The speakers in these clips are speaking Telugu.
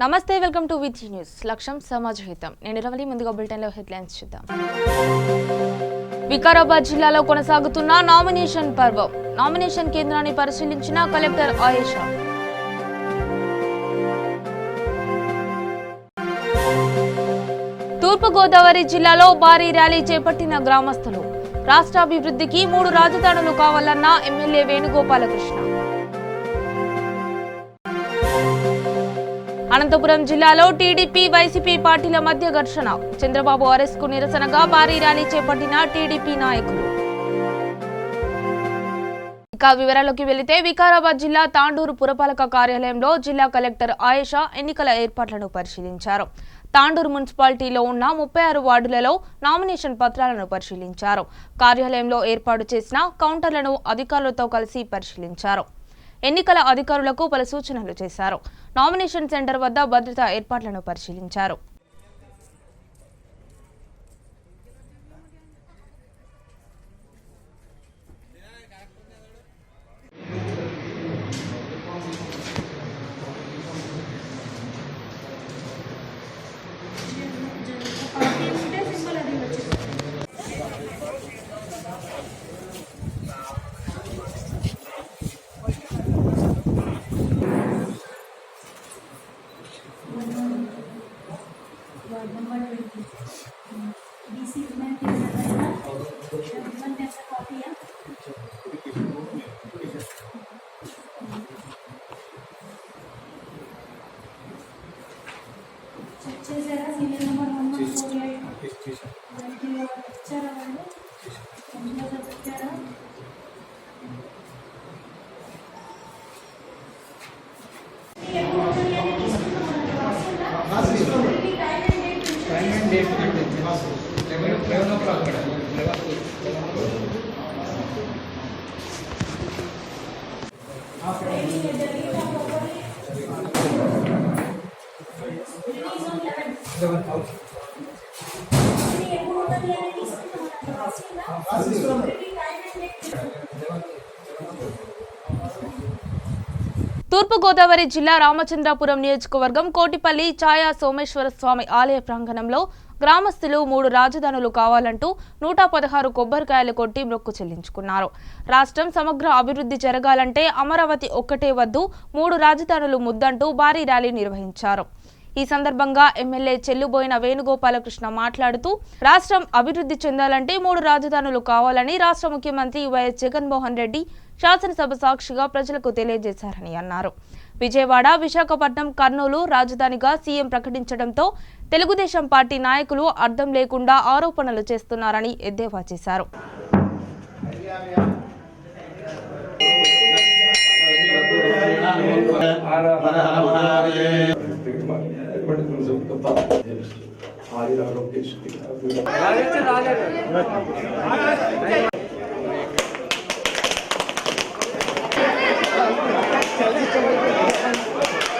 నమస్తే వెల్కమ్ టు విజీ న్యూస్ లక్ష్యం సమాజహితం నేను రవలి ముందుగా బులెటిన్ లో హెడ్లైన్స్ చూద్దాం వికారాబాద్ జిల్లాలో కొనసాగుతున్న నామినేషన్ పర్వం నామినేషన్ కేంద్రాన్ని పరిశీలించిన కలెక్టర్ ఆయేషా తూర్పు గోదావరి జిల్లాలో భారీ ర్యాలీ చేపట్టిన గ్రామస్తులు రాష్ట్ర అభివృద్ధికి 3 రాజధానులు కావాలన్న ఎమ్మెల్యే వేణుగోపాలకృష్ణ అనంతపురం జిల్లాలో టీడీపీ వైసీపీ పార్టీల మధ్య ఘర్షణ చంద్రబాబు అరెస్టుకు నిరసనగా భారీ ర్యాలీ చేపట్టిన టీడీపీ నాయకులు ఇక వివరాల్లోకి వెళితే వికారాబాద్ జిల్లా తాండూరు పురపాలక కార్యాలయంలో జిల్లా కలెక్టర్ ఆయేషా ఎన్నికల ఏర్పాట్లను పరిశీలించారు. తాండూరు మున్సిపాలిటీలో ఉన్న 36 వార్డులలో నామినేషన్ పత్రాలను పరిశీలించారు. కార్యాలయంలో ఏర్పాటు చేసిన కౌంటర్లను అధికారులతో కలిసి పరిశీలించారు. ఎన్నికల అధికారులకు పలు సూచనలు చేశారు. నామినేషన్ సెంటర్ వద్ద భద్రతా ఏర్పాట్లను పరిశీలించారు. తూర్పు గోదావరి జిల్లా రామచంద్రాపురం నియోజకవర్గం కోటిపల్లి ఛాయా సోమేశ్వర స్వామి ఆలయ ప్రాంగణంలో గ్రామస్తులు 3 రాజధానులు కావాలంటూ 116 కొబ్బరికాయలు కొట్టి మొక్కు చెల్లించుకున్నారు. రాష్ట్రం సమగ్ర అభివృద్ధి జరగాలంటే అమరావతి ఒక్కటే వద్దు 3 రాజధానులు ముద్దంటూ భారీ ర్యాలీ నిర్వహించారు. ఈ సందర్భంగా ఎమ్మెల్యే చెల్లుబోయిన వేణుగోపాలకృష్ణ మాట్లాడుతూ రాష్ట్రం అభివృద్ధి చెందాలంటే 3 రాజధానులు కావాలని రాష్ట్ర ముఖ్యమంత్రి వైఎస్ జగన్మోహన్ రెడ్డి శాసనసభ సాక్షిగా ప్రజలకు తెలియజేశారని అన్నారు. విజయవాడ, విశాఖపట్నం, కర్నూలు రాజధానిగా సీఎం ప్రకటించడంతో తెలుగుదేశం పార్టీ నాయకులు అర్థం లేకుండా ఆరోపణలు చేస్తున్నారని ఎద్దేవా చేశారు.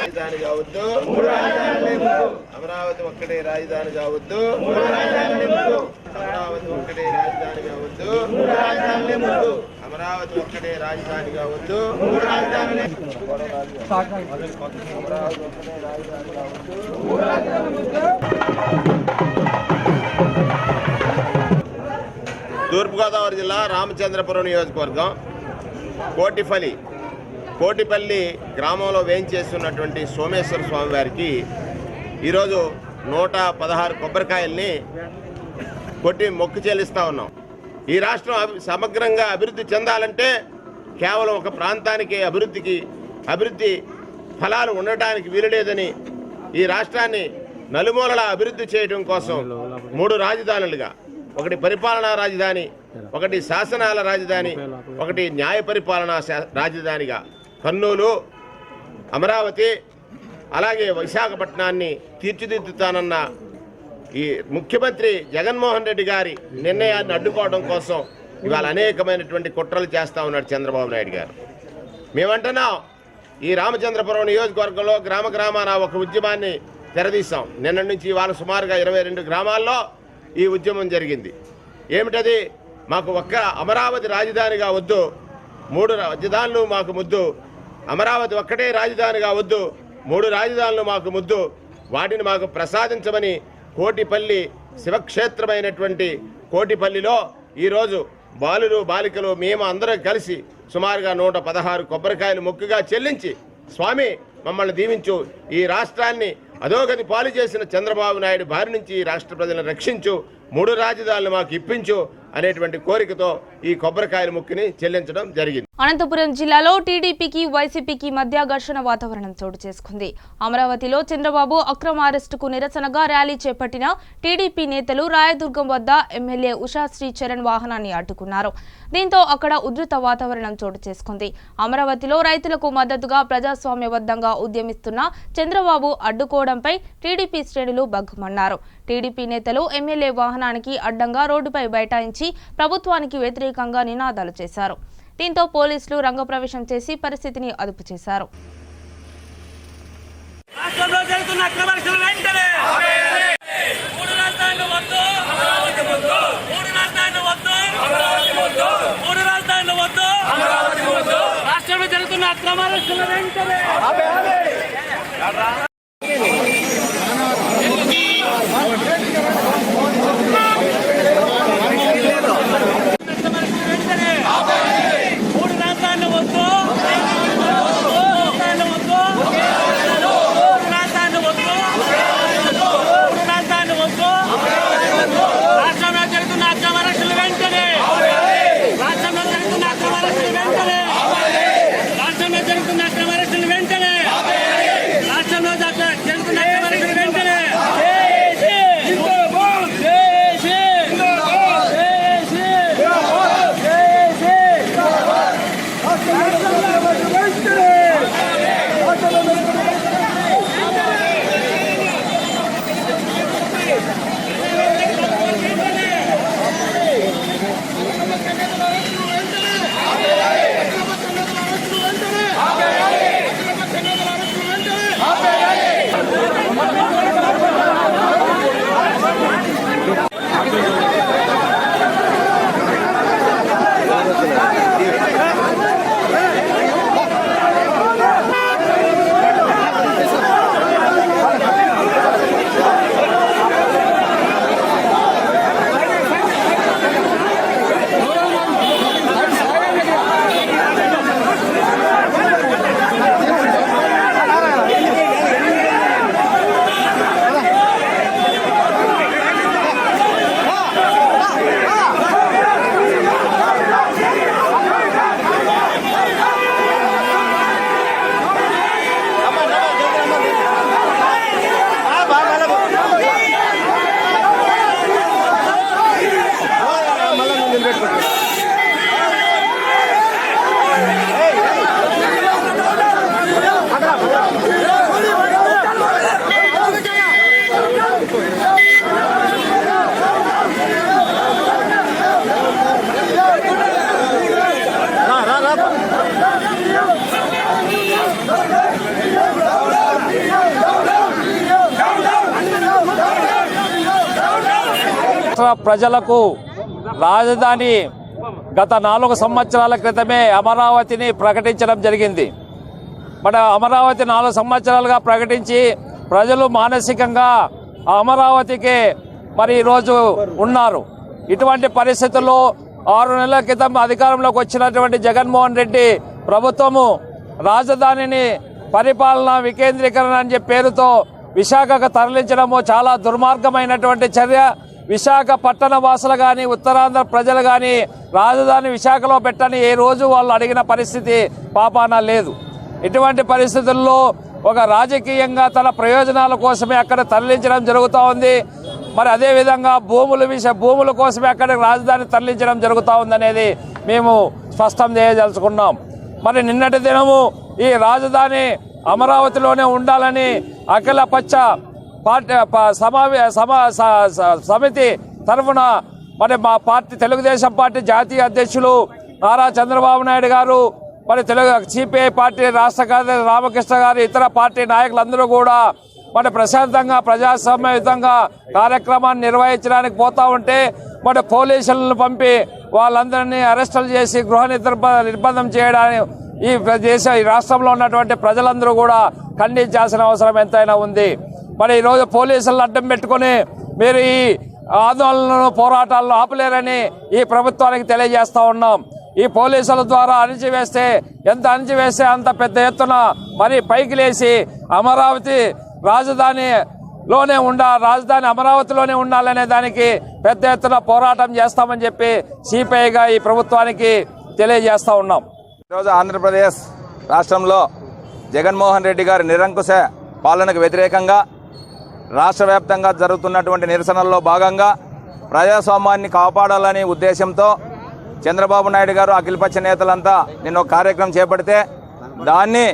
రాజధాని కావద్దు, అమరావతి ఒక్కటే రాజధాని కావద్దు, అమరావతి ఒక్కటే రాజధాని కావద్దు, అమరావతి ఒక్కటే రాజధాని కావద్దు, అమరావతి ఒక్కటే రాజధాని కావద్దు. తూర్పుగోదావరి జిల్లా రామచంద్రపురం నియోజకవర్గం కోటిపల్లి గ్రామంలో వేయించేస్తున్నటువంటి సోమేశ్వర స్వామి వారికి ఈరోజు 116 కొబ్బరికాయల్ని కొట్టి మొక్కు చెల్లిస్తూ ఉన్నాం. ఈ రాష్ట్రం సమగ్రంగా అభివృద్ధి చెందాలంటే కేవలం ఒక ప్రాంతానికి అభివృద్ధి ఫలాలు ఉండటానికి వీలులేదని ఈ రాష్ట్రాన్ని నలుమూలలా అభివృద్ధి చేయడం కోసం 3 రాజధానులుగా, ఒకటి పరిపాలనా రాజధాని, ఒకటి శాసనాల రాజధాని, ఒకటి న్యాయ పరిపాలనా రాజధానిగా కర్నూలు, అమరావతి, అలాగే విశాఖపట్నాన్ని తీర్చిదిద్దుతానన్న ఈ ముఖ్యమంత్రి జగన్మోహన్ రెడ్డి గారి నిర్ణయాన్ని అడ్డుకోవడం కోసం ఇవాళ అనేకమైనటువంటి కుట్రలు చేస్తూ ఉన్నాడు చంద్రబాబు నాయుడు గారు. మేమంటున్నాం, ఈ రామచంద్రపురం నియోజకవర్గంలో గ్రామాన ఒక ఉద్యమాన్ని తెరదీశాం. నిన్న నుంచి ఇవాళ సుమారుగా 22 గ్రామాల్లో ఈ ఉద్యమం జరిగింది. ఏమిటది? మాకు ఒక్క అమరావతి రాజధానిగా వద్దు, 3 రాజధానులు మాకు ముద్దు, అమరావతి ఒక్కటే రాజధానిగా వద్దు, 3 రాజధానులు మాకు ముద్దు, వాటిని మాకు ప్రసాదించమని కోటిపల్లి శివక్షేత్రమైనటువంటి కోటిపల్లిలో ఈరోజు బాలురు బాలికలు మేము అందరం కలిసి సుమారుగా 116 కొబ్బరికాయలు మొక్కుగా చెల్లించి, స్వామి మమ్మల్ని దీవించు, ఈ రాష్ట్రాన్ని అధోగతి పాలు చేసిన చంద్రబాబు నాయుడు బారి నుంచి ఈ రాష్ట్ర ప్రజలను రక్షించు, 3 రాజధానులు మాకు ఇప్పించు అనేటువంటి కోరికతో ఈ కొబ్బరికాయల మొక్కుని చెల్లించడం జరిగింది. అనంతపురం జిల్లాలో టీడీపీకి వైసీపీకి మధ్య ఘర్షణ వాతావరణం చోటు చేసుకుంది. అమరావతిలో చంద్రబాబు అక్రమ అరెస్టుకు నిరసనగా ర్యాలీ చేపట్టిన టీడీపీ నేతలు రాయదుర్గం వద్ద ఎమ్మెల్యే ఉషాశ్రీ చరణ్ వాహనాన్ని అడ్డుకున్నారు. దీంతో అక్కడ ఉధృత వాతావరణం చోటు చేసుకుంది. అమరావతిలో రైతులకు మద్దతుగా ప్రజాస్వామ్యబద్ధంగా ఉద్యమిస్తున్న చంద్రబాబు అడ్డుకోవడంపై టీడీపీ శ్రేణులు బగ్గుమన్నారు. టీడీపీ నేతలు ఎమ్మెల్యే వాహనానికి అడ్డంగా రోడ్డుపై బైఠాయించి ప్రభుత్వానికి వ్యతిరేకంగా నినాదాలు చేశారు. దీంతో పోలీసులు రంగప్రవేశం చేసి పరిస్థితిని అదుపు చేశారు. రాష్ట్రంలో జరుగుతున్న అక్రమాలు వెంటనే ప్రజలకు రాజధాని గత 4 సంవత్సరాల క్రితమే అమరావతిని ప్రకటించడం జరిగింది. మన అమరావతి 4 సంవత్సరాలుగా ప్రకటించి ప్రజలు మానసికంగా అమరావతికే మరి ఈరోజు ఉన్నారు. ఇటువంటి పరిస్థితుల్లో 6 నెలల క్రితం అధికారంలోకి వచ్చినటువంటి జగన్మోహన్ రెడ్డి ప్రభుత్వము రాజధానిని పరిపాలన వికేంద్రీకరణ అని చెప్పే పేరుతో విశాఖకు తరలించడము చాలా దుర్మార్గమైనటువంటి చర్య. విశాఖ పట్టణ వాసులు కానీ ఉత్తరాంధ్ర ప్రజలు కానీ రాజధాని విశాఖలో పెట్టని ఏ రోజు వాళ్ళు అడిగిన పరిస్థితి పాపాన లేదు. ఇటువంటి పరిస్థితుల్లో ఒక రాజకీయంగా తన ప్రయోజనాల కోసమే అక్కడ తరలించడం జరుగుతూ ఉంది. మరి అదేవిధంగా భూముల కోసమే అక్కడికి రాజధాని తరలించడం జరుగుతూ ఉందనేది మేము స్పష్టం చేయదలుచుకున్నాం. మరి నిన్నటి దినము ఈ రాజధాని అమరావతిలోనే ఉండాలని అఖిలపక్ష పార్టీ సమితి తరఫున మరి మా పార్టీ తెలుగుదేశం పార్టీ జాతీయ అధ్యక్షులు నారా చంద్రబాబు నాయుడు గారు, మరి సిపిఐ పార్టీ రాష్ట్ర కార్యదర్శి రామకృష్ణ గారు, ఇతర పార్టీ నాయకులందరూ కూడా మరి ప్రశాంతంగా ప్రజాస్వామ్యయుతంగా కార్యక్రమాన్ని నిర్వహించడానికి పోతా ఉంటే మరి పోలీసులను పంపి వాళ్ళందరినీ అరెస్టులు చేసి గృహ నిర్బంధం చేయడానికి ఈ రాష్ట్రంలో ఉన్నటువంటి ప్రజలందరూ కూడా ఖండించాల్సిన అవసరం ఎంతైనా ఉంది. మరి ఈరోజు పోలీసులను అడ్డం పెట్టుకుని మీరు ఈ ఆందోళనలను పోరాటాలను ఆపలేరని ఈ ప్రభుత్వానికి తెలియజేస్తా ఉన్నాం. ఈ పోలీసుల ద్వారా అణిచివేస్తే ఎంత అణిచివేస్తే అంత పెద్ద ఎత్తున మరి పైకి లేచి అమరావతి రాజధాని అమరావతిలోనే ఉండాలనే దానికి పెద్ద ఎత్తున పోరాటం చేస్తామని చెప్పి సిపిఐగా ఈ ప్రభుత్వానికి తెలియజేస్తా ఉన్నాం. ఈరోజు ఆంధ్రప్రదేశ్ రాష్ట్రంలో జగన్మోహన్ రెడ్డి గారి నిరంకుశ పాలనకు వ్యతిరేకంగా రాష్ట్ర వ్యాప్తంగా జరుగుతున్నటువంటి నిరసనల్లో భాగంగా ప్రజాస్వామ్యాన్ని కాపాడాలనే ఉద్దేశంతో చంద్రబాబు నాయుడు గారు అఖిలపక్ష నేతలంతా నిన్న కార్యక్రమం చేపడితే దాన్ని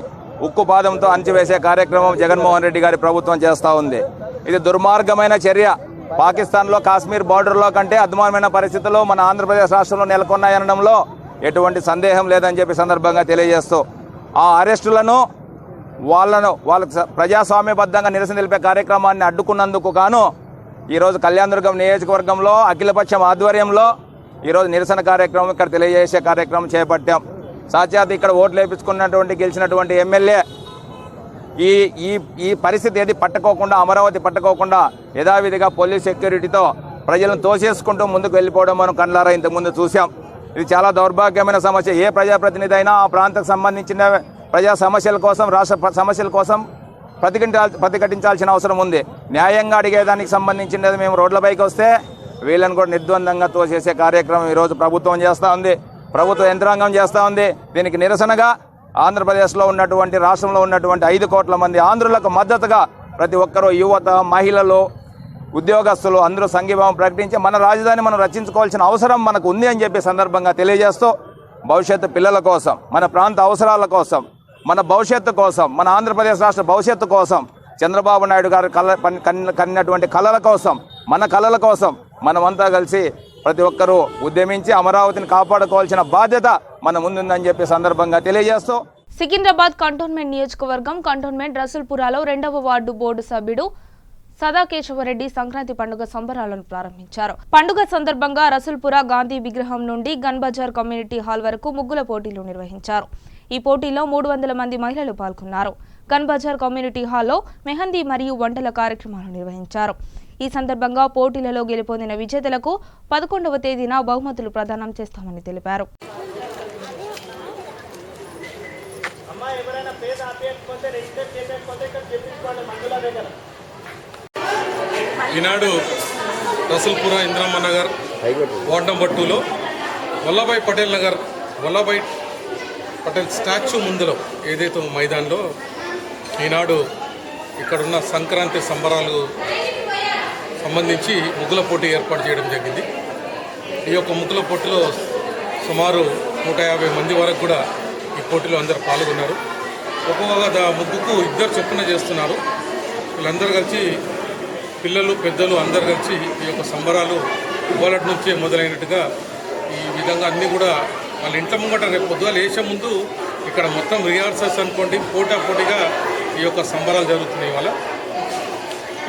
ఉక్కుపాదంతో అణచివేసే కార్యక్రమం జగన్మోహన్ రెడ్డి గారి ప్రభుత్వం చేస్తూ ఉంది. ఇది దుర్మార్గమైన చర్య. పాకిస్తాన్లో కాశ్మీర్ బార్డర్లో కంటే అద్భుతమైన పరిస్థితులు మన ఆంధ్రప్రదేశ్ రాష్ట్రంలో నెలకొన్నాయనడంలో ఎటువంటి సందేహం లేదని చెప్పి సందర్భంగా తెలియజేస్తూ ఆ అరెస్టులను వాళ్ళకు ప్రజాస్వామ్యబద్ధంగా నిరసన తెలిపే కార్యక్రమాన్ని అడ్డుకున్నందుకు గాను ఈరోజు కళ్యాణదుర్గం నియోజకవర్గంలో అఖిలపక్షం ఆధ్వర్యంలో ఈరోజు నిరసన కార్యక్రమం ఇక్కడ తెలియజేసే కార్యక్రమం చేపట్టాం. సాక్షాత్ ఇక్కడ ఓట్లు వేయించుకున్నటువంటి గెలిచినటువంటి ఎమ్మెల్యే ఈ పరిస్థితి ఏది పట్టుకోకుండా అమరావతి పట్టుకోకుండా యథావిధిగా పోలీస్ సెక్యూరిటీతో ప్రజలను తోసేసుకుంటూ ముందుకు వెళ్ళిపోవడం మనం కళ్ళారా ఇంతకుముందు చూసాం. ఇది చాలా దౌర్భాగ్యమైన సమస్య. ఏ ప్రజాప్రతినిధి అయినా ఆ ప్రాంతానికి సంబంధించిన ప్రజా సమస్యల కోసం రాష్ట్ర సమస్యల కోసం ప్రతిఘటించాల్సిన అవసరం ఉంది. న్యాయంగా అడిగేదానికి సంబంధించినది మేము రోడ్లపైకి వస్తే వీళ్ళని కూడా నిర్ద్వందంగా తోసేసే కార్యక్రమం ఈరోజు ప్రభుత్వం చేస్తూ ఉంది, ప్రభుత్వ యంత్రాంగం చేస్తూ ఉంది. దీనికి నిరసనగా ఆంధ్రప్రదేశ్లో ఉన్నటువంటి రాష్ట్రంలో ఉన్నటువంటి 5 కోట్ల మంది ఆంధ్రులకు మద్దతుగా ప్రతి ఒక్కరూ యువత, మహిళలు, ఉద్యోగస్తులు అందరూ సంఘీభావం ప్రకటించి మన రాజధాని మనం రచించుకోవాల్సిన అవసరం మనకు ఉంది అని చెప్పి సందర్భంగా తెలియజేస్తూ భవిష్యత్తు పిల్లల కోసం, మన ప్రాంత అవసరాల కోసం, మన భవిష్యత్తు కోసం, మన ఆంధ్రప్రదేశ్ రాష్ట్ర భవిష్యత్తు కోసం, చంద్రబాబు నాయుడు గారు కన్నటువంటి కళల కోసం, మన కళల కోసం మనమంతా కలిసి ప్రతి ఒక్కరూ ఉద్యమించి అమరావతిని కాపాడుకోవాల్సిన బాధ్యత మన ముందుందని చెప్పి సందర్భంగా తెలియజేస్తూ సికింద్రాబాద్ కంటోన్మెంట్ నియోజకవర్గం కంటోన్మెంట్ రసూల్పురాలో 2వ వార్డు బోర్డు సభ్యుడు సదాకేశవరెడ్డి సంక్రాంతి పండుగ సంబరాలను ప్రారంభించారు. పండుగ సందర్భంగా రసూల్పుర గాంధీ విగ్రహం నుండి గన్ బజార్ కమ్యూనిటీ హాల్ వరకు ముగ్గుల పోటీలు నిర్వహించారు. ఈ పోటీలో 300 మంది మహిళలు పాల్గొన్నారు. గన్ బజార్ కమ్యూనిటీ హాల్లో మెహందీ మరియు వంటల కార్యక్రమాలు నిర్వహించారు. ఈ సందర్భంగా పోటీలలో గెలుపొందిన విజేతలకు 11వ తేదీన బహుమతులు ప్రదానం చేస్తామని తెలిపారు. ఈనాడు రసూల్పుర ఇంద్రమ్మ నగర్ వార్డ్ నెంబర్ 2లో వల్లభాయ్ పటేల్ నగర్ వల్లభాయ్ పటేల్ స్టాచ్యూ ముందులో ఏదైతే మైదాన్లో ఈనాడు ఇక్కడున్న సంక్రాంతి సంబరాలు సంబంధించి ముగ్గుల పోటీ ఏర్పాటు చేయడం జరిగింది. ఈ యొక్క ముగ్గుల పోటీలో సుమారు 150 మంది వరకు కూడా ఈ పోటీలో అందరూ పాల్గొన్నారు. ఒక్కొక్క ముగ్గుకు 2 చొప్పున చేస్తున్నారు. వీళ్ళందరూ కలిసి పిల్లలు పెద్దలు అందరు కలిసి ఈ యొక్క సంబరాలు ఇవాళ నుంచే మొదలైనట్టుగా ఈ విధంగా అన్నీ కూడా వాళ్ళ ఇంట్లో ముంగట రేపు పొద్దుగా లేచే ముందు ఇక్కడ మొత్తం రిహార్సల్స్ అనుకోండి పోటాపోటీగా ఈ యొక్క సంబరాలు జరుగుతున్నాయి. ఇవాళ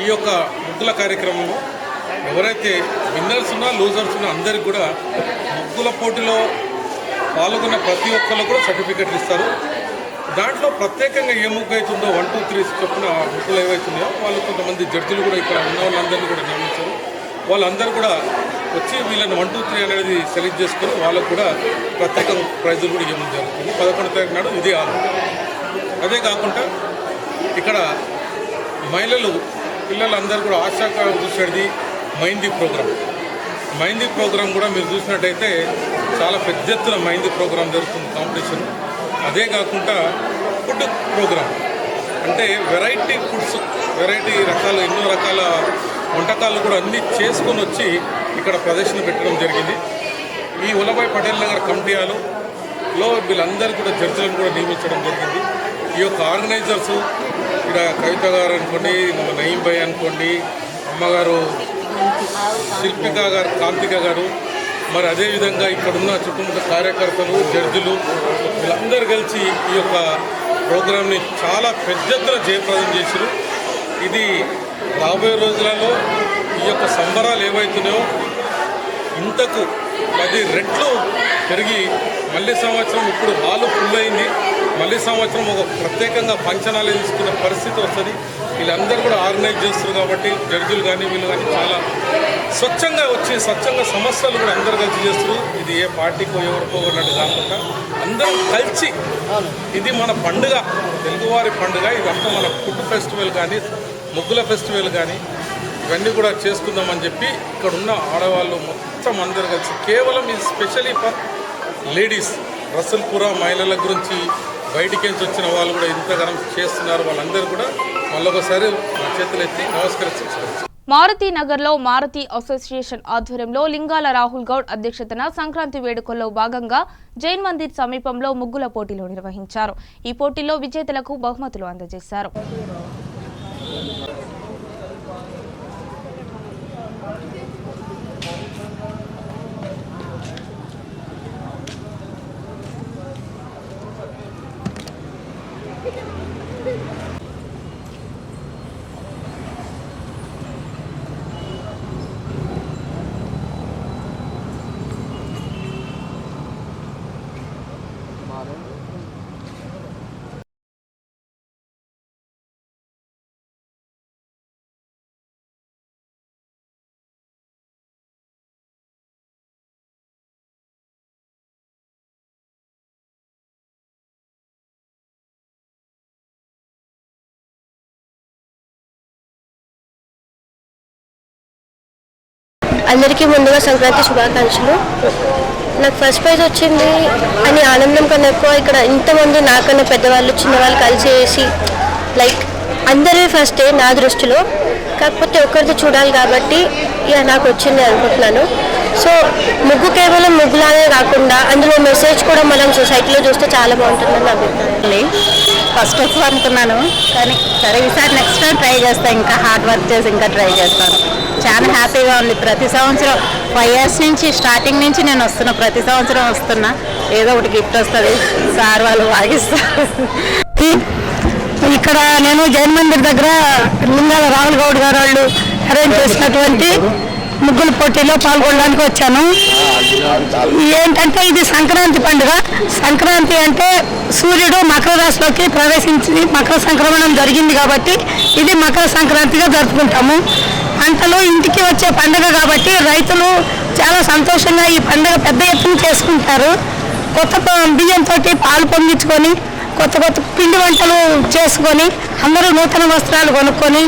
ఈ యొక్క ముగ్గుల కార్యక్రమంలో ఎవరైతే విన్నర్స్ ఉన్నా లూజర్స్ ఉన్నా అందరికి కూడా ముగ్గుల పోటీలో పాల్గొన్న ప్రతి ఒక్కరు కూడా సర్టిఫికెట్లు ఇస్తారు. దాంట్లో ప్రత్యేకంగా ఏ ముగ్గు అవుతుందో 1, 2, 3 చొప్పున ముగ్గులు ఏవైతున్నాయో వాళ్ళు కొంతమంది జడ్జిలు కూడా ఇక్కడ ఉన్న వాళ్ళందరినీ కూడా నియమించారు. వాళ్ళందరూ కూడా వచ్చి వీళ్ళని 1, 2, 3 అనేది సెలెక్ట్ చేసుకొని వాళ్ళకు కూడా ప్రత్యేక ప్రైజులు కూడా ఇవ్వడం జరుగుతుంది. 11వ తారీఖు నాడు ఇదే అదే కాకుండా ఇక్కడ మహిళలు పిల్లలందరూ కూడా ఆశాగా చూసేది మెహందీ ప్రోగ్రాం కూడా మీరు చూసినట్టయితే చాలా పెద్ద ఎత్తున మెహందీ ప్రోగ్రాం జరుగుతుంది కాంపిటీషన్. అదే కాకుండా ఫుడ్ ప్రోగ్రాం అంటే వెరైటీ ఫుడ్స్ రకాలు ఎన్నో రకాల వంటకాలు కూడా అన్నీ చేసుకొని వచ్చి ఇక్కడ ప్రదర్శన పెట్టడం జరిగింది. ఈ వల్లభాయ్ పటేల్ నగర్ కమిటీ హాల్లో వీళ్ళందరూ కూడా జడ్జిలను కూడా నియమించడం జరిగింది. ఈ యొక్క ఆర్గనైజర్సు ఇక్కడ కవిత గారు అనుకోండి, నయీం భాయ్ అనుకోండి, అమ్మగారు శిల్పిక గారు, కాంతిక గారు, మరి అదేవిధంగా ఇక్కడున్న చుట్టుముట్టు కార్యకర్తలు, జడ్జిలు వీళ్ళందరూ కలిసి ఈ యొక్క ప్రోగ్రాంని చాలా పెద్ద ఎత్తున జయప్రదం చేశారు. ఇది రాబోయే రోజులలో ఈ యొక్క సంబరాలు ఏవైతున్నాయో ఇంతకు 10 రెట్లు పెరిగి మళ్ళీ సంవత్సరం ఇప్పుడు హాలు ఫుల్ అయింది. మళ్ళీ సంవత్సరం ఒక ప్రత్యేకంగా ఫంక్షన్ తీసుకునే పరిస్థితి వస్తుంది. వీళ్ళందరూ కూడా ఆర్గనైజ్ చేస్తారు కాబట్టి జడ్జిలు కానీ వీళ్ళు కానీ చాలా స్వచ్ఛంగా వచ్చి స్వచ్ఛంగా సమస్యలు కూడా అందరూ కలిసి చేస్తారు. ఇది ఏ పార్టీకో ఎవరికో ఉన్నట్టు కాకుండా అందరం కలిసి ఇది మన పండుగ, తెలుగువారి పండుగ. ఇదంతా మన ఫుడ్ ఫెస్టివల్ కానీ ముగ్గుల ఫెస్టివల్ కానీ ఇవన్నీ కూడా చేసుకుందామని చెప్పి ఇక్కడ ఉన్న ఆడవాళ్ళు మొత్తం అందరూ కలిసి కేవలం ఇది స్పెషలీ ఫర్ లేడీస్ రసల్పుర మహిళల గురించి బయటికించి వచ్చిన వాళ్ళు కూడా ఇంతగానం చేస్తున్నారు. వాళ్ళందరూ కూడా మళ్ళొకసారి నా చేతులు ఎత్తి నమస్కరిస్తారు. మారుతి నగర్లో మారుతి అసోసియేషన్ ఆధ్వర్యంలో లింగాల రాహుల్ గౌడ్ అధ్యక్షతన సంక్రాంతి వేడుకల్లో భాగంగా జైన్ మందిర్ సమీపంలో ముగ్గుల పోటీలు నిర్వహించారు. ఈ పోటీల్లో విజేతలకు బహుమతులు అందజేశారు. అందరికీ ముందుగా సంక్రాంతి శుభాకాంక్షలు. నాకు ఫస్ట్ ప్రైజ్ వచ్చింది అని ఆనందం కన్నా ఎక్కువ ఇక్కడ ఇంతమంది నాకన్నా పెద్దవాళ్ళు చిన్నవాళ్ళు కలిసి వేసి లైక్ అందరివి ఫస్టే నా దృష్టిలో. కాకపోతే ఒక్కరిది చూడాలి కాబట్టి ఇక నాకు వచ్చింది అనుకుంటున్నాను. సో ముగ్గు కేవలం ముగ్గులానే కాకుండా అందులో మెసేజ్ కూడా మనం సొసైటీలో చూస్తే చాలా బాగుంటుందని నా అభిప్రాయం. ఫస్ట్ వచ్చి అనుకున్నాను కానీ సరే ఈసారి నెక్స్ట్ టైం ట్రై చేస్తాను. ఇంకా హార్డ్ వర్క్ చేసి ఇంకా ట్రై చేస్తాను. చాలా హ్యాపీగా ఉంది. ప్రతి సంవత్సరం 5 years నుంచి స్టార్టింగ్ నుంచి నేను వస్తున్నా. ప్రతి సంవత్సరం వస్తున్నా. ఏదో ఒకటి గిఫ్ట్ వస్తుంది. సార్ వాళ్ళు వాగిస్తారు. ఇక్కడ నేను జైన్ మందిర్ దగ్గర లింగాల రాహుల్ గౌడ్ గారు వాళ్ళు అరేంజ్ చేసినటువంటి ముగ్గుల పోటీలో పాల్గొనడానికి వచ్చాను. ఏంటంటే ఇది సంక్రాంతి పండుగ. సంక్రాంతి అంటే సూర్యుడు మకర రాశిలోకి ప్రవేశించి మకర సంక్రమణం జరిగింది కాబట్టి ఇది మకర సంక్రాంతిగా జరుపుకుంటాము. పంటలు ఇంటికి వచ్చే పండుగ కాబట్టి రైతులు చాలా సంతోషంగా ఈ పండుగ పెద్ద ఎత్తున చేసుకుంటారు. కొత్త బియ్యంతో పాలు పొంగించుకొని కొత్త కొత్త పిండి వంటలు చేసుకొని అందరూ నూతన వస్త్రాలు కొనుక్కొని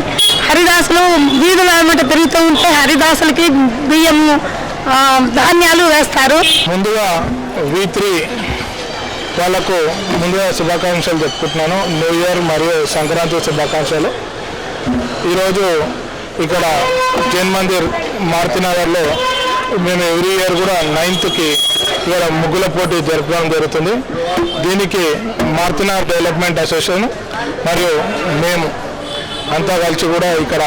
హరిదాసులు వీధుల వెంట తిరుగుతూ ఉంటే హరిదాసులకి బియ్యము ధాన్యాలు వేస్తారు. ముందుగా V3 వాళ్ళకు ముందుగా శుభాకాంక్షలు చెప్పుకుంటున్నాను. న్యూ ఇయర్ మరియు సంక్రాంతి శుభాకాంక్షలు. ఈరోజు ఇక్కడ జైన్ మందిర్ మారుతి నగర్లో మేము ఎవ్రీ ఇయర్ కూడా 9th ఇక్కడ ముగ్గుల పోటీ జరపడం జరుగుతుంది. దీనికి మారుతి నగర్ డెవలప్మెంట్ అసోసియేషన్ మరియు మేము అంతా కలిసి కూడా ఇక్కడ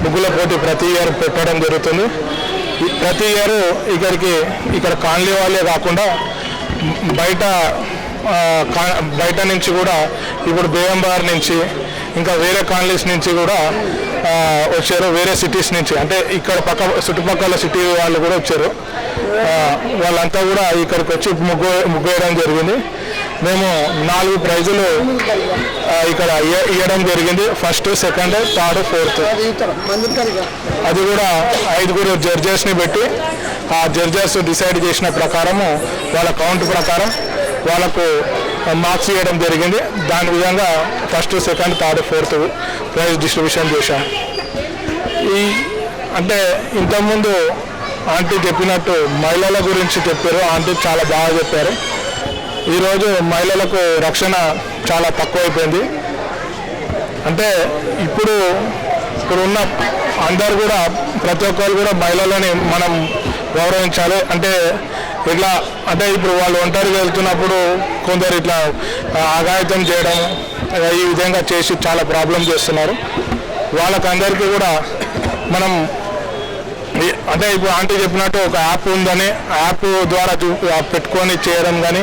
ముగ్గుల పోటీ ప్రతి ఇయర్ పెట్టడం జరుగుతుంది. ప్రతి ఇయర్ ఇక్కడ కాలనీ వాళ్ళే కాకుండా బయట నుంచి కూడా ఇప్పుడు బేయంబార్ నుంచి ఇంకా వేరే కాలనీస్ నుంచి కూడా వచ్చారు. వేరే సిటీస్ నుంచి అంటే ఇక్కడ చుట్టుపక్కల సిటీ వాళ్ళు కూడా వచ్చారు. వాళ్ళంతా కూడా ఇక్కడికి వచ్చి ముగ్గేయడం జరిగింది. మేము 4 ప్రైజులు ఇక్కడ ఇవ్వడం జరిగింది. First, second, third, fourth. అది కూడా 5 జడ్జెస్ని పెట్టి ఆ జడ్జెస్ డిసైడ్ చేసిన ప్రకారము వాళ్ళ కౌంట్ ప్రకారం వాళ్ళకు మార్క్స్ ఇవ్వడం జరిగింది. దాని విధంగా first, second, third, fourth prize distribution చేశాం. అంటే ఇంతకుముందు ఆంటీ చెప్పినట్టు మహిళల గురించి చెప్పారు. ఆంటీ చాలా బాగా చెప్పారు. ఈరోజు మహిళలకు రక్షణ చాలా తక్కువైపోయింది. అంటే ఇప్పుడున్న అందరు కూడా ప్రతి ఒక్కరు కూడా మహిళలని మనం గౌరవించాలి. అంటే ఇట్లా అంటే ఇప్పుడు వాళ్ళు ఒంటరిగా వెళ్తున్నప్పుడు కొందరు ఇట్లా అఘాయితం చేయడం ఈ విధంగా చేసి చాలా ప్రాబ్లం చేస్తున్నారు. వాళ్ళకందరికీ కూడా మనం అంటే ఇప్పుడు ఆంటీ చెప్పినట్టు ఒక యాప్ ఉందని యాప్ ద్వారా పెట్టుకొని చేయడం కానీ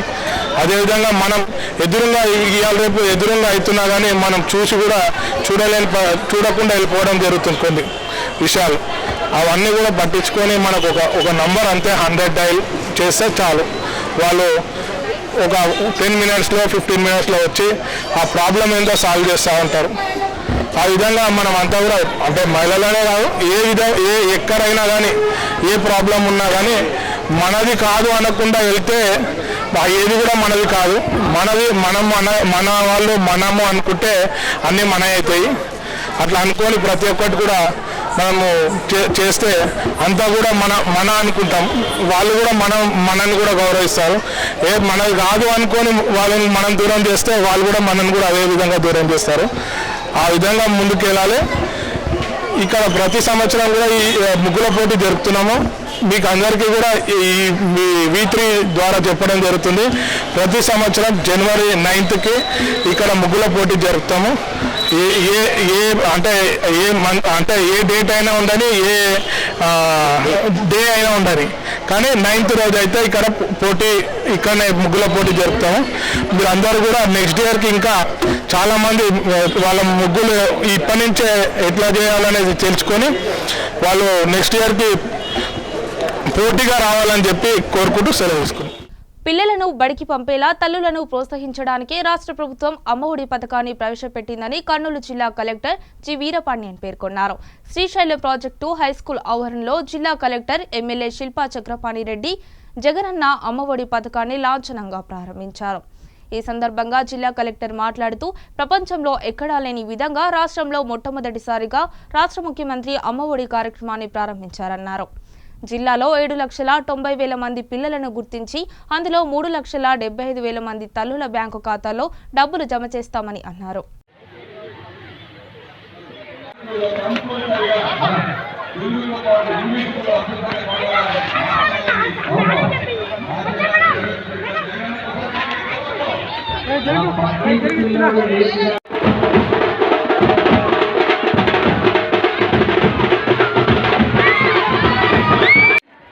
అదేవిధంగా మనం ఎదురుగా ఇవాళ రేపు ఎదురుగా అవుతున్నా కానీ మనం చూసి కూడా చూడకుండా వెళ్ళిపోవడం జరుగుతుంది కొన్ని విషయాలు. అవన్నీ కూడా పట్టించుకొని మనకు ఒక నంబర్ అంతే 100 డైల్ చేస్తే చాలు. వాళ్ళు ఒక 10 మినిట్స్లో 15 మినిట్స్లో వచ్చి ఆ ప్రాబ్లం ఏంటో సాల్వ్ చేస్తూ ఉంటారు. ఆ విధంగా మనం అంతా కూడా అంటే మహిళలనే కాదు ఎక్కడైనా కానీ ఏ ప్రాబ్లం ఉన్నా కానీ మనది కాదు అనకుండా వెళ్తే ఏది కూడా మనది కాదు, మన వాళ్ళు మనము అనుకుంటే అన్నీ మన అవుతాయి. అట్లా అనుకొని ప్రతి ఒక్కటి కూడా మనము చేస్తే అంతా కూడా మన అనుకుంటాం. వాళ్ళు కూడా మనల్ని కూడా గౌరవిస్తారు. మనది కాదు అనుకొని వాళ్ళని మనం దూరం చేస్తే వాళ్ళు కూడా మనల్ని కూడా అదే విధంగా దూరం చేస్తారు. ఆ విధంగా ముందుకు వెళ్ళాలి. ఇక్కడ ప్రతి సంవత్సరం కూడా ఈ ముగ్గుల పోటీ జరుపుతున్నాము. మీకు అందరికీ కూడా ఈ V3 ద్వారా చెప్పడం జరుగుతుంది. ప్రతి సంవత్సరం జనవరి 9th ఇక్కడ ముగ్గుల పోటీ జరుపుతాము. అంటే ఏ డేట్ అయినా ఉండని, ఏ డే అయినా ఉండని, కానీ 9th రోజు అయితే ఇక్కడ ఇక్కడనే ముగ్గుల పోటీ జరుపుతాము. మీరు అందరూ కూడా నెక్స్ట్ ఇయర్కి ఇంకా చాలామంది వాళ్ళ ముగ్గులు ఇప్పటి నుంచే ఎట్లా చేయాలనేది తెలుసుకొని వాళ్ళు నెక్స్ట్ ఇయర్కి పోటీగా రావాలని చెప్పి కోరుకుంటూ సెలవు తీసుకున్నాం. పిల్లలను బడికి పంపేలా తల్లులను ప్రోత్సహించడానికే రాష్ట్ర ప్రభుత్వం అమ్మఒడి పథకాన్ని ప్రవేశపెట్టిందని కర్నూలు జిల్లా కలెక్టర్ జి వీరపాండ్యన్ పేర్కొన్నారు. శ్రీశైలం ప్రాజెక్టు హైస్కూల్ ఆవరణలో జిల్లా కలెక్టర్ ఎమ్మెల్యే శిల్పా చక్రపాణి రెడ్డి జగనన్న అమ్మఒడి పథకాన్ని లాంఛనంగా ప్రారంభించారు. ఈ సందర్భంగా జిల్లా కలెక్టర్ మాట్లాడుతూ ప్రపంచంలో ఎక్కడా లేని విధంగా రాష్ట్రంలో మొట్టమొదటిసారిగా రాష్ట్ర ముఖ్యమంత్రి అమ్మఒడి కార్యక్రమాన్ని ప్రారంభించారన్నారు. జిల్లాలో 7,90,000 మంది పిల్లలను గుర్తించి అందులో 3,75,000 మంది తల్లుల బ్యాంకు ఖాతాల్లో డబ్బులు జమ చేస్తామని అన్నారు.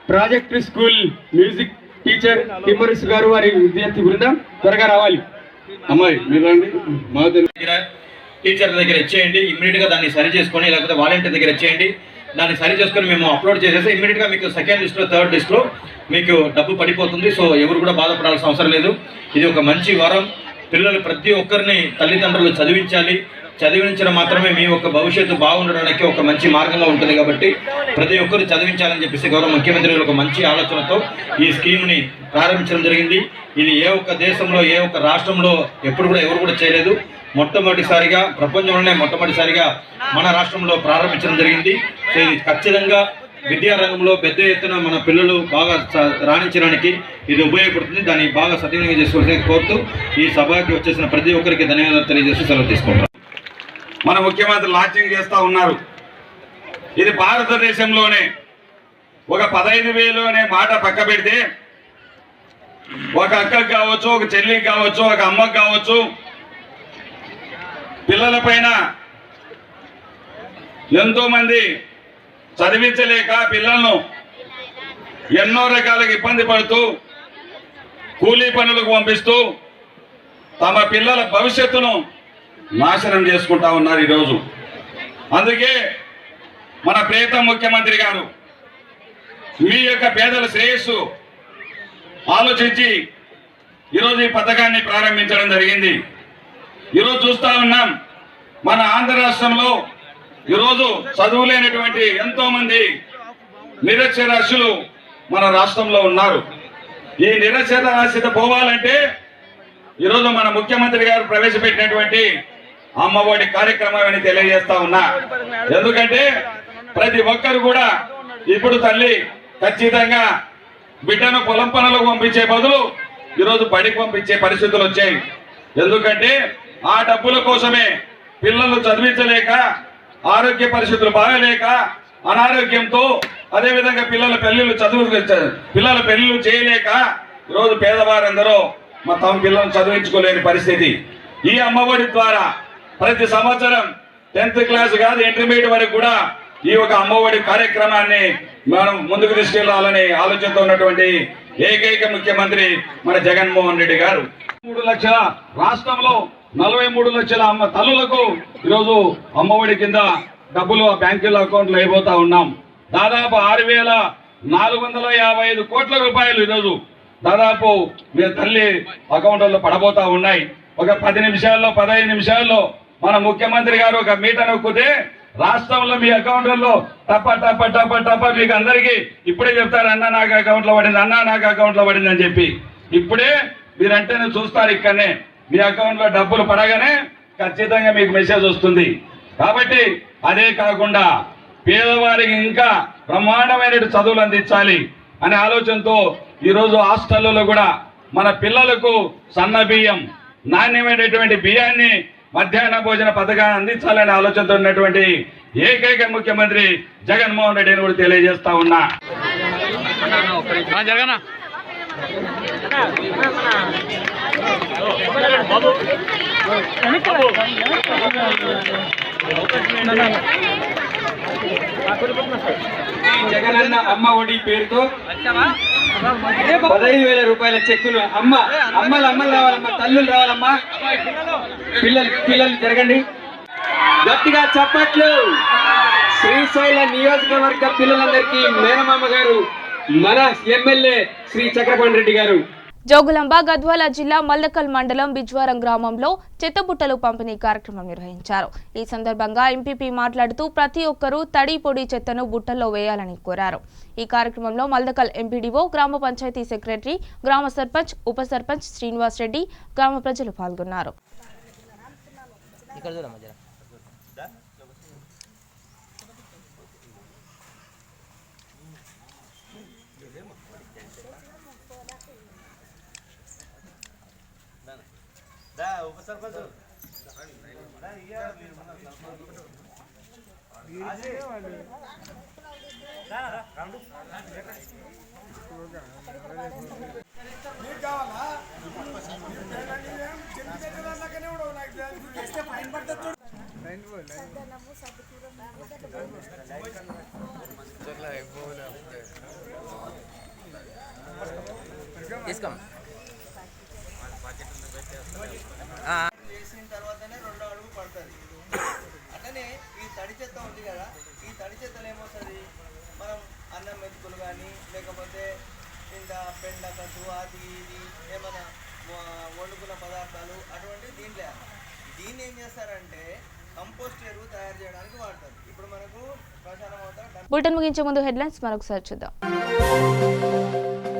Project school music teacher Timmarusu గారు వారి విద్యార్థి బృందం త్వరగా రావాలి. అమ్మాయి మీరు రండి. మా దగ్గర టీచర్ దగ్గర ఇచ్చేయండి, ఇమ్మీడియట్గా దాన్ని సరి చేసుకొని, లేకపోతే వాలంటీర్ దగ్గర ఇచ్చేయండి, దాన్ని సరి చేసుకొని మేము అప్లోడ్ చేసేస్తే ఇమ్మీడియట్గా మీకు సెకండ్ లిస్ట్లో థర్డ్ లిస్ట్లో మీకు డబ్బు పడిపోతుంది. సో ఎవరు కూడా బాధపడాల్సిన అవసరం లేదు. ఇది ఒక మంచి వరం. పిల్లలు ప్రతి ఒక్కరిని తల్లిదండ్రులు చదివించాలి. చదివించడం మాత్రమే మీ యొక్క భవిష్యత్తు బాగుండడానికి ఒక మంచి మార్గంగా ఉంటుంది. కాబట్టి ప్రతి ఒక్కరు చదివించాలని చెప్పేసి గౌరవ ముఖ్యమంత్రి ఒక మంచి ఆలోచనతో ఈ స్కీమ్ని ప్రారంభించడం జరిగింది. ఇది ఏ ఒక్క దేశంలో, ఏ ఒక్క రాష్ట్రంలో ఎప్పుడు కూడా ఎవరు కూడా చేయలేదు. మొట్టమొదటిసారిగా ప్రపంచంలోనే మొట్టమొదటిసారిగా మన రాష్ట్రంలో ప్రారంభించడం జరిగింది. సో ఇది ఖచ్చితంగా విద్యారంగంలో పెద్ద ఎత్తున మన పిల్లలు బాగా రాణించడానికి ఇది ఉపయోగపడుతుంది. దాన్ని బాగా సద్వినియోగం చేసుకోవాలని కోరుతూ ఈ సభకి వచ్చేసిన ప్రతి ఒక్కరికి ధన్యవాదాలు తెలియజేస్తూ సెలవు తీసుకుంటాం. మన ముఖ్యమంత్రి లాంచింగ్ చేస్తూ ఉన్నారు. ఇది భారతదేశంలోనే ఒక 15,000 అనే మాట పక్క పెడితే ఒక అక్కకు కావచ్చు, ఒక చెల్లికి కావచ్చు, ఒక అమ్మకు కావచ్చు, పిల్లల పైన ఎంతోమంది చదివించలేక పిల్లలను ఎన్నో రకాలుగా ఇబ్బంది పడుతూ కూలీ పనులకు పంపిస్తూ తమ పిల్లల భవిష్యత్తును నాశనం చేసుకుంటా ఉన్నారు ఈరోజు. అందుకే మన ప్రియతమ ముఖ్యమంత్రి గారు మీ యొక్క పేదల శ్రేయస్సు ఆలోచించి ఈరోజు ఈ పథకాన్ని ప్రారంభించడం జరిగింది. ఈరోజు చూస్తూ ఉన్నాం మన ఆంధ్ర రాష్ట్రంలో ఈరోజు చదువులేనటువంటి ఎంతో మంది నిరక్షరాస్యులు మన రాష్ట్రంలో ఉన్నారు. ఈ నిరక్షరాస్యత పోవాలంటే ఈరోజు మన ముఖ్యమంత్రి గారు ప్రవేశపెట్టినటువంటి అమ్మఒడి కార్యక్రమం అని తెలియజేస్తా ఉన్నా. ఎందుకంటే ప్రతి ఒక్కరు కూడా ఇప్పుడు తల్లి ఖచ్చితంగా బిడ్డను పొలం పనులకు పంపించే బదులు ఈరోజు బడికి పంపించే పరిస్థితులు వచ్చాయి. ఎందుకంటే ఆ డబ్బుల కోసమే పిల్లలు చదివించలేక, ఆరోగ్య పరిస్థితులు బాగలేక, అనారోగ్యంతో, అదేవిధంగా పిల్లల పెళ్లిళ్ళు చేయలేక ఈరోజు పేదవారందరూ తమ పిల్లలను చదివించుకోలేని పరిస్థితి. ఈ అమ్మఒడి ద్వారా ప్రతి సంవత్సరం 10th క్లాస్ కాదు ఇంటర్మీడియట్ వరకు కూడా ఈ ఒక అమ్మఒడి కార్యక్రమాన్ని మనం ముందుకు తీసుకెళ్లాలని ఆలోచనతో ఉన్నటువంటి ఏకైక ముఖ్యమంత్రి మన జగన్మోహన్ రెడ్డి గారు. 3 లక్షల రాష్ట్రంలో 43 లక్షల తల్లులకు ఈరోజు అమ్మఒడి కింద డబ్బులు బ్యాంకుల అకౌంట్లో అయిపోతా ఉన్నాం. దాదాపు 6,455 కోట్ల రూపాయలు ఈరోజు దాదాపు మీ తల్లి అకౌంట్లలో పడబోతా ఉన్నాయి. ఒక 10 నిమిషాల్లో 15 నిమిషాల్లో మన ముఖ్యమంత్రి గారు ఒక మీటర్ నొక్కితే రాష్ట్రంలో మీ అకౌంట్లలో టప టప టప టప మీకు అందరికీ ఇప్పుడే చెప్తారు, అన్న నాకు అకౌంట్లో పడింది, అన్న నాకు అకౌంట్లో పడింది అని చెప్పి. ఇప్పుడే మీరంటేనే చూస్తారు, ఇక్కడనే మీ అకౌంట్లో డబ్బులు పడగానే ఖచ్చితంగా మీకు మెసేజ్ వస్తుంది. కాబట్టి అదే కాకుండా పేదవారికి ఇంకా బ్రహ్మాండమైన చదువులు అందించాలి అనే ఆలోచనతో ఈరోజు హాస్టల్లో కూడా మన పిల్లలకు సన్న బియ్యం, నాణ్యమైనటువంటి బియ్యాన్ని మధ్యాహ్న భోజన పథకాన్ని అందించాలనే ఆలోచనతో ఉన్నటువంటి ఏకైక ముఖ్యమంత్రి జగన్మోహన్ రెడ్డి అని కూడా తెలియజేస్తా ఉన్నా. జగనన్న అమ్మ ఒడి పేరుతో 15,000 రూపాయల చెక్కులు అమ్మలు రావాలమ్మా, తల్లులు రావాలమ్మా. పిల్లలు జరగండి, గట్టిగా చప్పట్లు. శ్రీశైల నియోజకవర్గ పిల్లలందరికీ మేనమామ గారు మన ఎమ్మెల్యే శ్రీ చక్రపాణి రెడ్డి గారు. జోగులాంబ గద్వాల జిల్లా మల్లకల్ మండలం బిజ్వారం గ్రామంలో చెత్తబుట్టలు పంపిణీ కార్యక్రమం నిర్వహించారు. ఈ సందర్భంగా ఎంపీపీ మాట్లాడుతూ ప్రతి ఒక్కరూ తడి పొడి చెత్తను బుట్టల్లో వేయాలని కోరారు. ఈ కార్యక్రమంలో మల్లకల్ ఎంపీడీఓ, గ్రామ పంచాయతీ సెక్రటరీ, గ్రామ సర్పంచ్, ఉప సర్పంచ్ శ్రీనివాస్ రెడ్డి, గ్రామ ప్రజలు పాల్గొన్నారు. చేసిన తర్వాతనే 2వ అడుగు పడుతుంది. అట్లనే ఈ తడి చెత్త ఉంది కదా, ఈ తడి చెత్తలు ఏమవుతుంది, మనం అన్నం మెతుకులు కానీ లేకపోతే ఇంకా పెండ కట్టు అది ఇది ఏమైనా వండుకున్న పదార్థాలు అటువంటి దీన్ని ఏం చేస్తారంటే కంపోస్ట్ ఎరువు తయారు చేయడానికి వాడతారు. ఇప్పుడు మనకు ప్రచారం అవుతారు. బులెటిన్ ముగించే ముందు హెడ్లైన్స్ మరొకసారి చూద్దాం.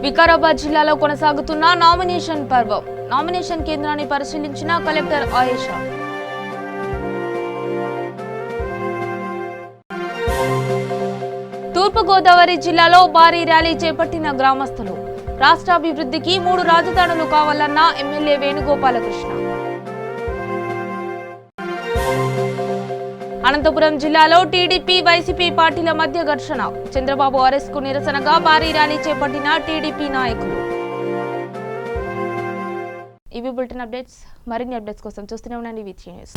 వికారాబాద్ జిల్లాలో కొనసాగుతున్న నామినేషన్ పర్వం. నామినేషన్ కేంద్రాన్ని పరిశీలించిన కలెక్టర్ ఆయేషా. తూర్పుగోదావరి జిల్లాలో భారీ ర్యాలీ చేపట్టిన గ్రామస్తులు. రాష్ట్రాభివృద్ధికి 3 రాజధానులు కావాలన్న ఎమ్మెల్యే వేణుగోపాలకృష్ణ. అనంతపురం జిల్లాలో టీడీపీ, వైసీపీ పార్టీల మధ్య ఘర్షణ. చంద్రబాబు అరెస్ట్కు నిరసనగా భారీ ర్యాలీ చేపట్టిన టీడీపీ నాయకులు. ఇవి బులెటిన్ అప్డేట్స్. మరిన్ని అప్డేట్స్ కోసం చూస్తూనే ఉండండి V3 న్యూస్.